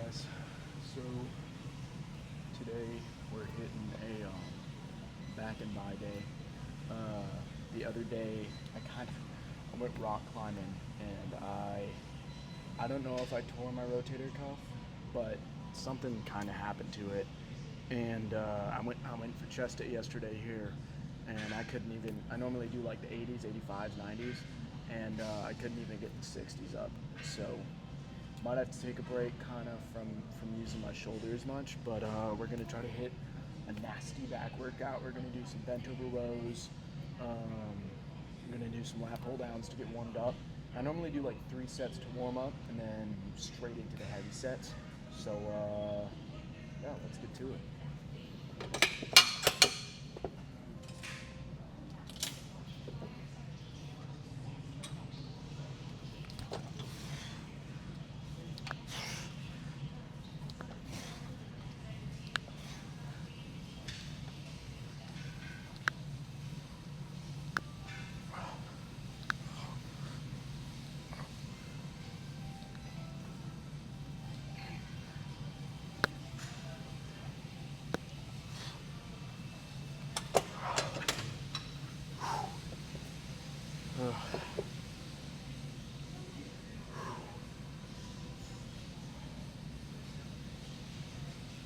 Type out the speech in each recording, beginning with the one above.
guys. So today we're hitting a back and by day. The other day I went rock climbing and I don't know if I tore my rotator cuff, but something kind of happened to it. And I went for chest day yesterday here, and I couldn't even. I normally do like the 80s, 85s, 90s, and I couldn't even get the 60s up. So might have to take a break kind of from using my shoulder as much, but we're gonna try to hit a nasty back workout. We're gonna do some bent over rows. I'm gonna do some lat pull downs to get warmed up. I normally do like 3 sets to warm up and then straight into the heavy sets. So yeah, let's get to it.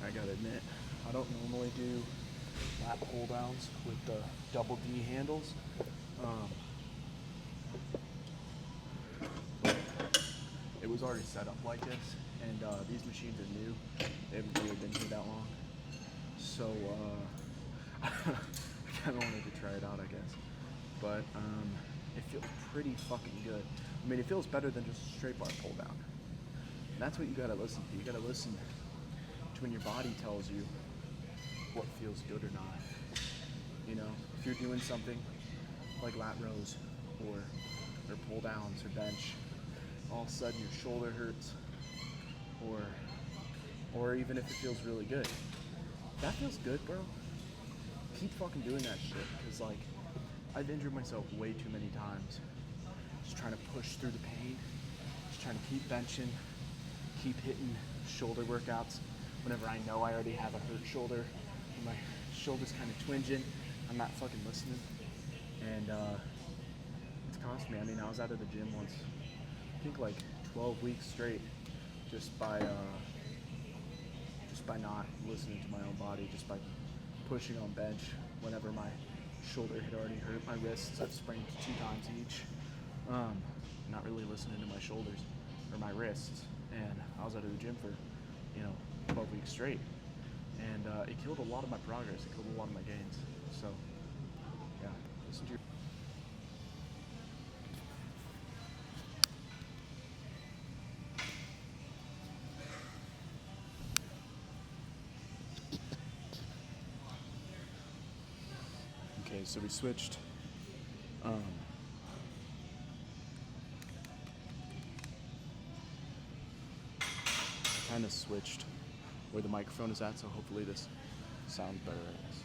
I gotta admit, I don't normally do lat pull downs with the double D handles. It was already set up like this, and these machines are new. They haven't really been here that long. So I kind of wanted to try it out, I guess. But it feels pretty fucking good. I mean, it feels better than just a straight bar pull down. And that's what you gotta listen to. You gotta listen to when your body tells you what feels good or not. You know, if you're doing something like lat rows or pull downs or bench, all of a sudden your shoulder hurts, or even if it feels really good. If that feels good, bro, keep fucking doing that shit. Cause like, I've injured myself way too many times. Just trying to push through the pain, just trying to keep benching, keep hitting shoulder workouts whenever I know I already have a hurt shoulder, and my shoulder's kind of twinging. I'm not fucking listening, and it's cost me. I mean, I was out of the gym once, I think like 12 weeks straight, just by not listening to my own body, just by pushing on bench whenever my shoulder had already hurt. My wrists, I've sprained 2 times each. Not really listening to my shoulders or my wrists, and I was out of the gym for 12 weeks straight, and it killed a lot of my progress. It killed a lot of my gains. So yeah, listen to your Okay, so we switched. Kind of switched where the microphone is at, so hopefully this sounds better, I guess.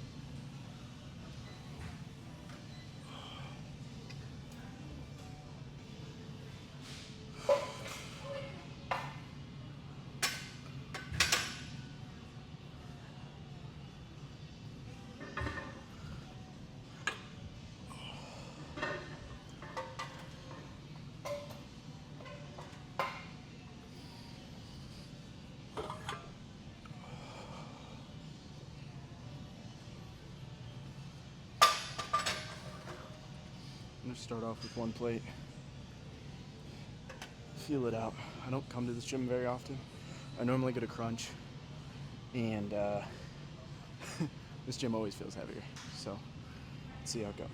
I'm gonna start off with 1 plate. Feel it out. I don't come to this gym very often. I normally get a crunch, and this gym always feels heavier. So let's see how it goes.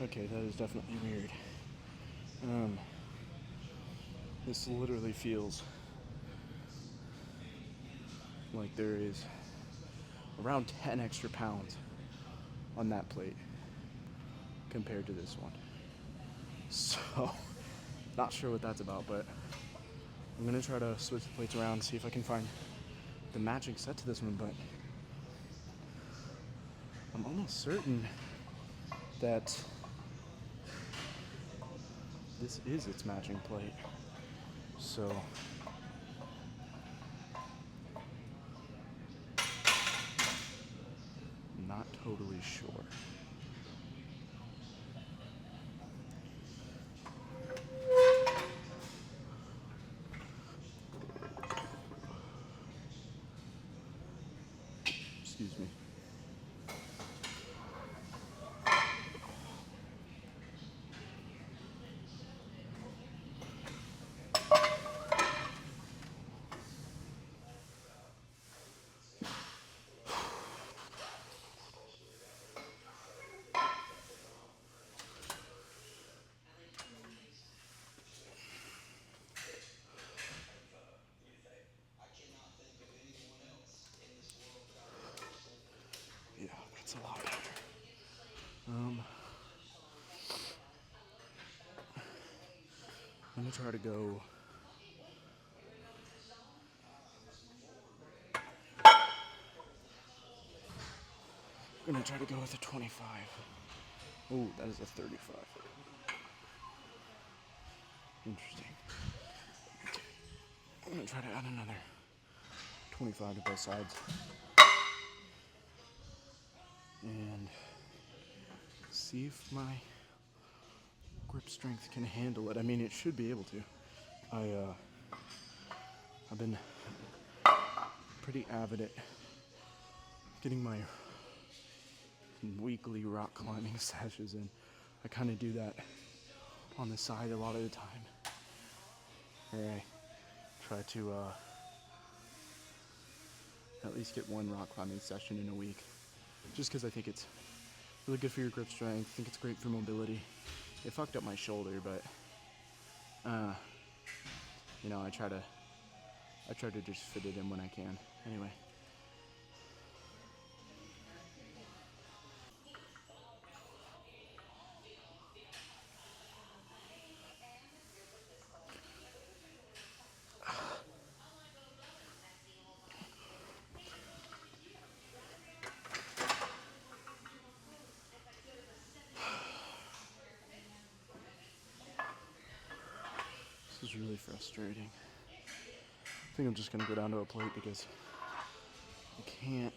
Okay, that is definitely weird. This literally feels like there is around 10 extra pounds on that plate. compared to this one. So, not sure what that's about, but I'm gonna try to switch the plates around, see if I can find the matching set to this one, but I'm almost certain that this is its matching plate. So, I'm not totally sure. Excuse me. Yeah, that's a lot better. I'm gonna try to go. I'm gonna try to go with a 25. Oh, that is a 35. Interesting. Okay. I'm gonna try to add another 25 to both sides. And see if my grip strength can handle it. I mean, it should be able to. I've been pretty avid at getting my weekly rock climbing sessions in. I kind of do that on the side a lot of the time. Where I try to at least get one rock climbing session in a week. Just because I think it's really good for your grip strength. I think it's great for mobility. It fucked up my shoulder, but you know, I try to just fit it in when I can. Anyway. This is really frustrating. I think I'm just gonna go down to a plate because I can't.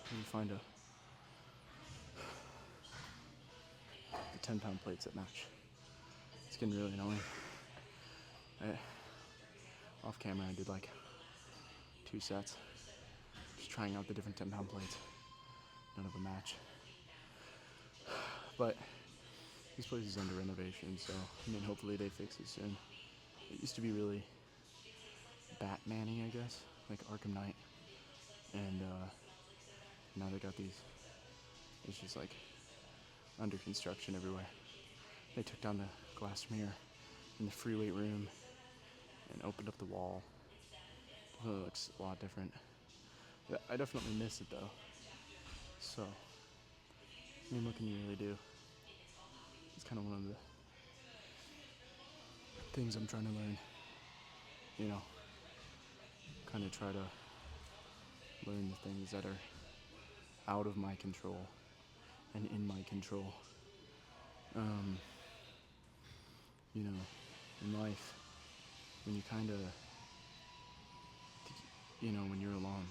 Let me find the 10-pound plates that match. It's getting really annoying. Off camera, I did like 2 sets, just trying out the different 10-pound plates. None of them match. But this place is under renovation, so I mean, hopefully they fix it soon. It used to be really Batman-y, I guess, like Arkham Knight, and now they got these. It's just like under construction everywhere. They took down the glass mirror in the free weight room and opened up the wall. It looks a lot different. Yeah, I definitely miss it though. So, I mean, what can you really do? It's kind of one of the things I'm trying to learn. You know, kind of try to learn the things that are out of my control and in my control. You know, in life, when you kind of, you know, when you're alone,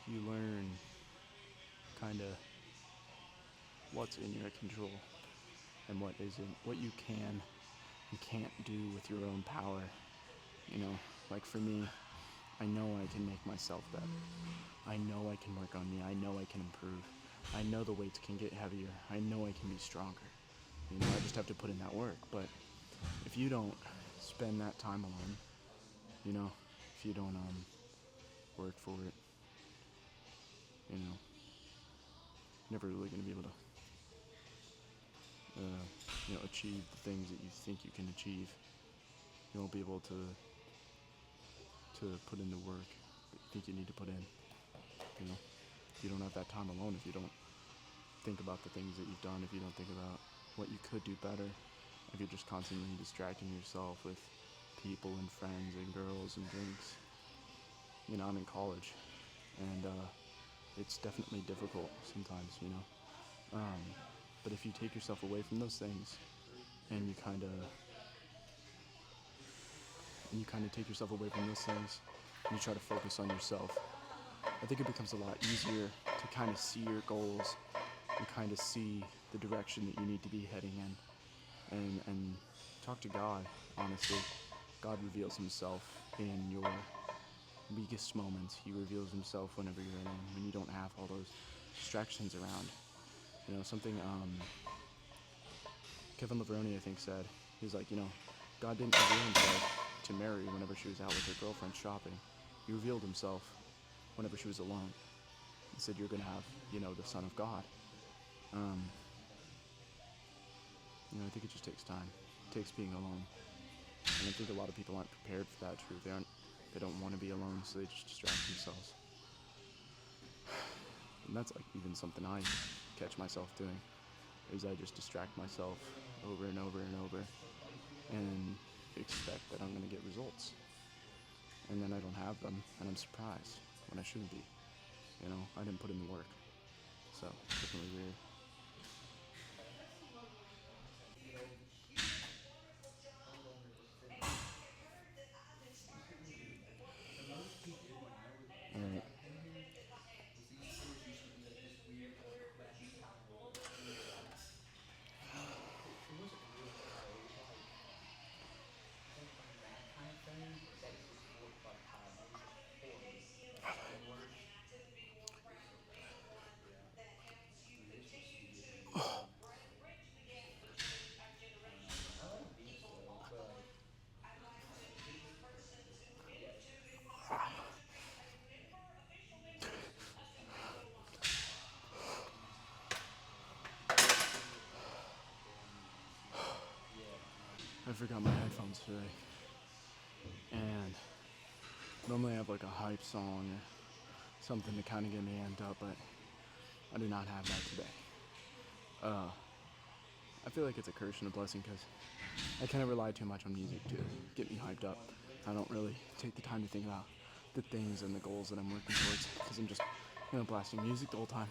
you learn kind of what's in your control and what isn't, what you can and can't do with your own power. You know, like for me, I know I can make myself better. I know I can work on me. I know I can improve. I know the weights can get heavier. I know I can be stronger. You know, I just have to put in that work. But if you don't spend that time alone, you know, if you don't work for it, you know, you're never really going to be able to, you know, achieve the things that you think you can achieve. You won't be able to put in the work that you think you need to put in. You know, you don't have that time alone if you don't think about the things that you've done, if you don't think about what you could do better, if you're just constantly distracting yourself with people and friends and girls and drinks. You know, I'm in college, and it's definitely difficult sometimes, you know. But if you take yourself away from those things, and you kind of take yourself away from those things, and you try to focus on yourself, I think it becomes a lot easier to kind of see your goals and kind of see the direction that you need to be heading in, and talk to God. Honestly, God reveals Himself in your weakest moments. He reveals Himself whenever you're alone, when you don't have all those distractions around. You know, something Kevin Laveroni, I think, said. He was like, you know, God didn't reveal Himself to Mary whenever she was out with her girlfriend shopping. He revealed Himself whenever she was alone. He said, you're going to have, you know, the Son of God. You know, I think it just takes time. It takes being alone. And I think a lot of people aren't prepared for that truth. They don't want to be alone, so they just distract themselves. And that's like even something I catch myself doing, is I just distract myself over and over and over and expect that I'm going to get results. And then I don't have them, and I'm surprised when I shouldn't be. You know, I didn't put in the work. So, it's definitely weird. Alright. I forgot my headphones today. And normally I have like a hype song or something to kind of get me amped up, but I do not have that today. I feel like it's a curse and a blessing because I kind of rely too much on music to get me hyped up. I don't really take the time to think about the things and the goals that I'm working towards because I'm just, you know, blasting music the whole time.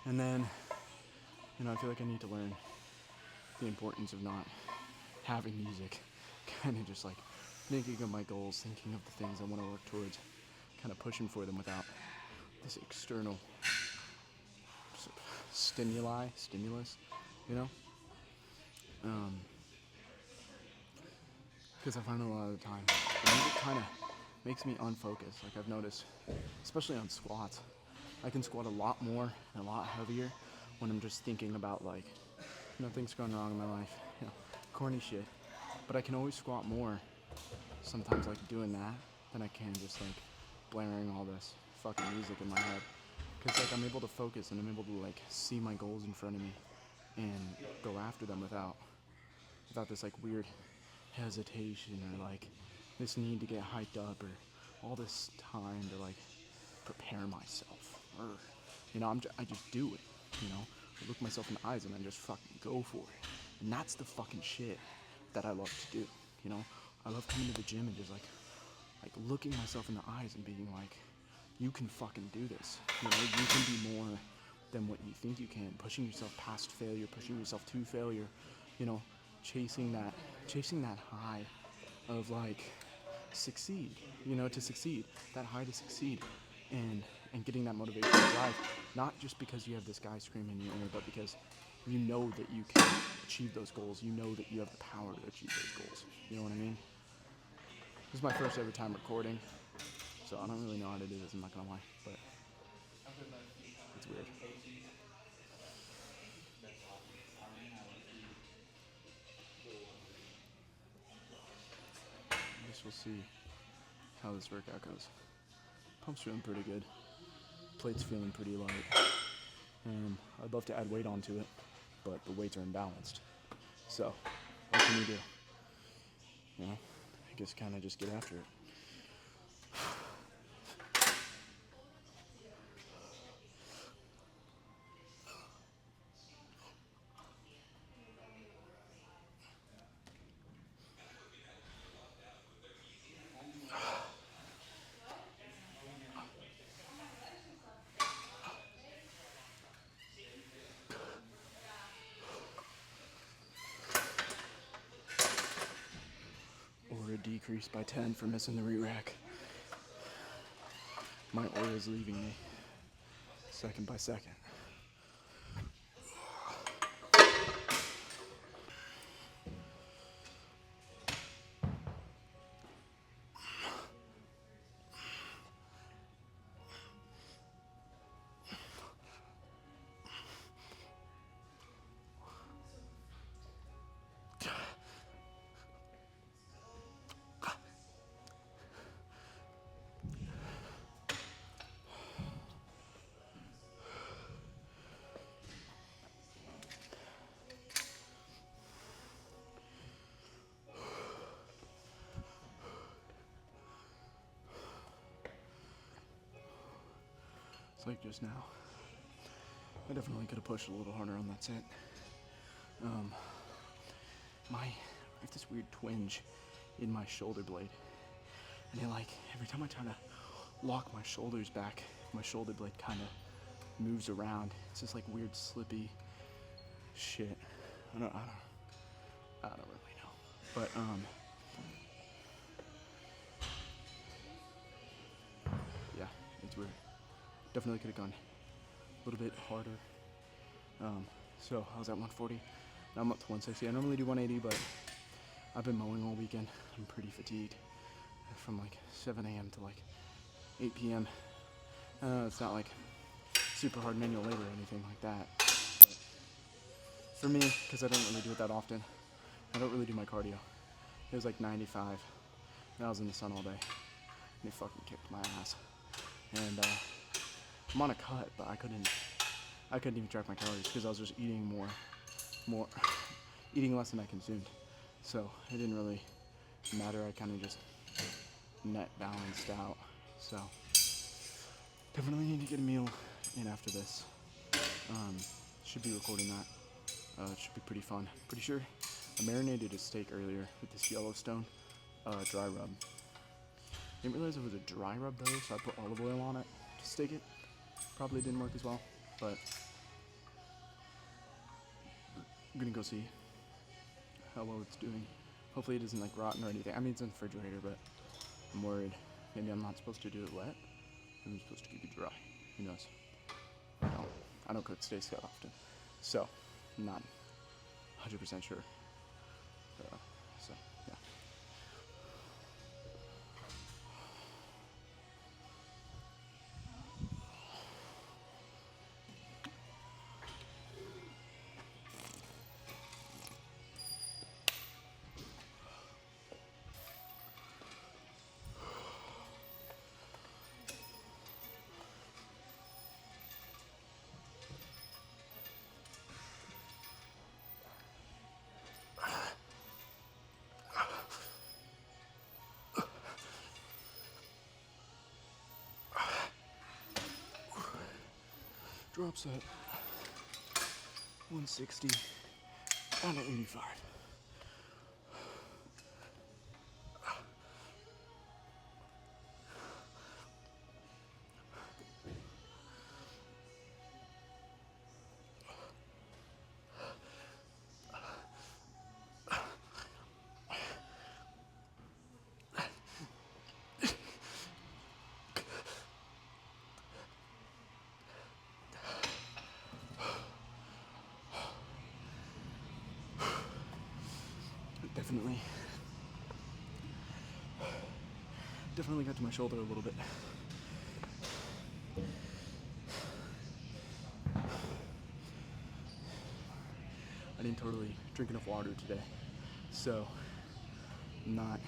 And then, you know, I feel like I need to learn the importance of not having music, kind of just like thinking of my goals, thinking of the things I want to work towards, kind of pushing for them without this external stimulus, you know? Because I find a lot of the time, the music kind of makes me unfocused. Like I've noticed, especially on squats, I can squat a lot more and a lot heavier when I'm just thinking about like, you know, things going wrong in my life, you know, corny shit. But I can always squat more sometimes like doing that than I can just like blaring all this fucking music in my head. Because like I'm able to focus and I'm able to like see my goals in front of me and go after them without this like weird hesitation or like this need to get hyped up or all this time to like prepare myself. Or, you know, I just do it. You know, I look myself in the eyes and I just fucking go for it. And that's the fucking shit that I love to do. You know, I love coming to the gym and just like looking myself in the eyes and being like, you can fucking do this. You know, you can be more than what you think you can. Pushing yourself past failure, pushing yourself to failure. You know, chasing that high of like succeed. You know, to succeed, that high to succeed, and getting that motivation to drive. Not just because you have this guy screaming in your ear, but because you know that you can achieve those goals. You know that you have the power to achieve those goals. You know what I mean? This is my first ever time recording, so I don't really know how to do this, I'm not gonna lie, but it's weird. I guess we'll see how this workout goes. Pump's feeling pretty good. Plate's feeling pretty light. And I'd love to add weight onto it, but the weights are imbalanced. So, what can you do? You know, I guess kind of just get after it. a decrease by 10 for missing the re-rack. My aura is leaving me second by second. Like just now, I definitely could have pushed a little harder on that set. I have this weird twinge in my shoulder blade, and it like every time I try to lock my shoulders back, my shoulder blade kind of moves around. It's just like weird slippy shit. I don't really know, but yeah, it's weird. Definitely could have gone a little bit harder. So I was at 140. Now I'm up to 160. I normally do 180, but I've been mowing all weekend. I'm pretty fatigued from like 7 a.m. to like 8 p.m. It's not like super hard manual labor or anything like that. But for me, because I don't really do it that often, I don't really do my cardio. It was like 95, and I was in the sun all day, and it fucking kicked my ass. And I'm on a cut, but I couldn't even track my calories because I was just eating more, eating less than I consumed. So it didn't really matter. I kind of just net balanced out. So definitely need to get a meal in after this. Should be recording that. It should be pretty fun. Pretty sure I marinated a steak earlier with this Yellowstone dry rub. Didn't realize it was a dry rub though, so I put olive oil on it to steak it. Probably didn't work as well, but I'm gonna go see how well it's doing. Hopefully it isn't like rotten or anything. I mean, it's in the refrigerator, but I'm worried. Maybe I'm not supposed to do it wet. Maybe I'm supposed to keep it dry. Who knows? I don't cook steaks that often, so I'm not 100% sure. So yeah. Drop set 160 down to 85. Definitely got to my shoulder a little bit. I didn't totally drink enough water today, so I'm not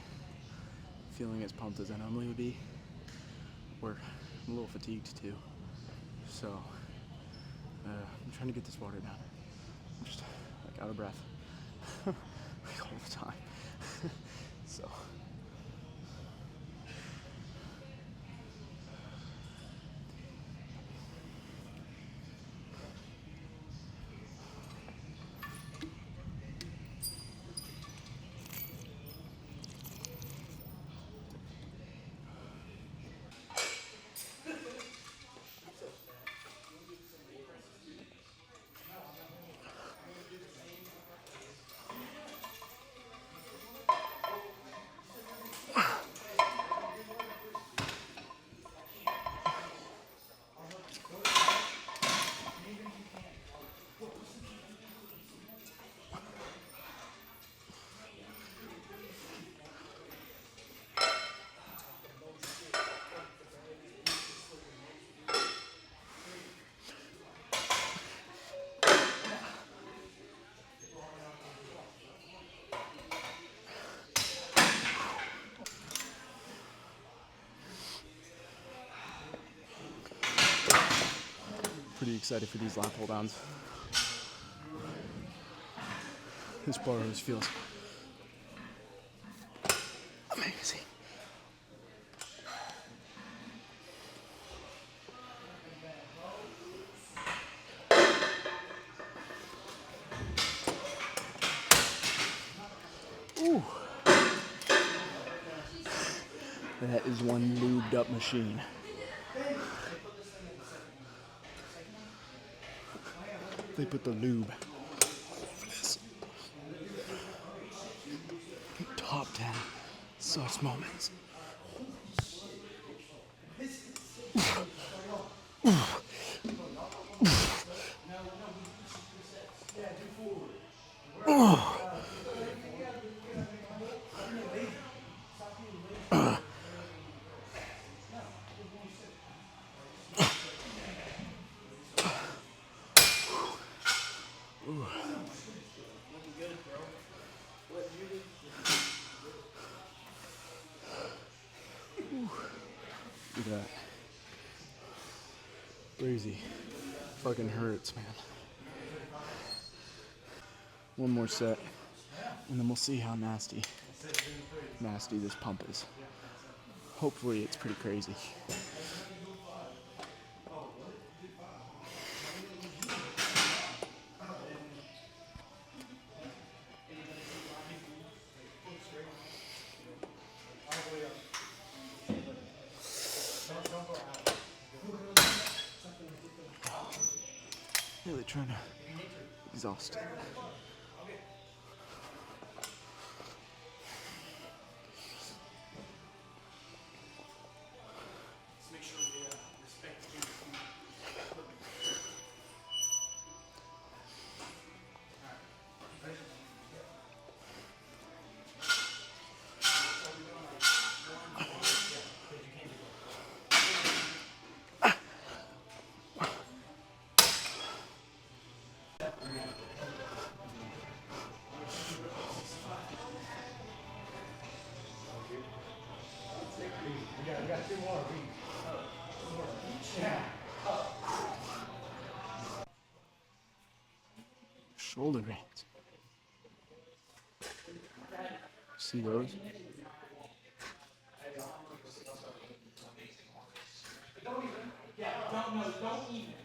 feeling as pumped as I normally would be. Or I'm a little fatigued too. So I'm trying to get this water down. I'm just like out of breath like all the time. So pretty excited for these lap hold downs. This bar always feels amazing. Ooh. That is one lubed up machine. They put the lube over this. Top 10 such moments. Look at that. Crazy. Fucking hurts, man. One more set, and then we'll see how nasty this pump is. Hopefully it's pretty crazy. Really trying to exhaust it. Shoulder reins. See those? Don't even.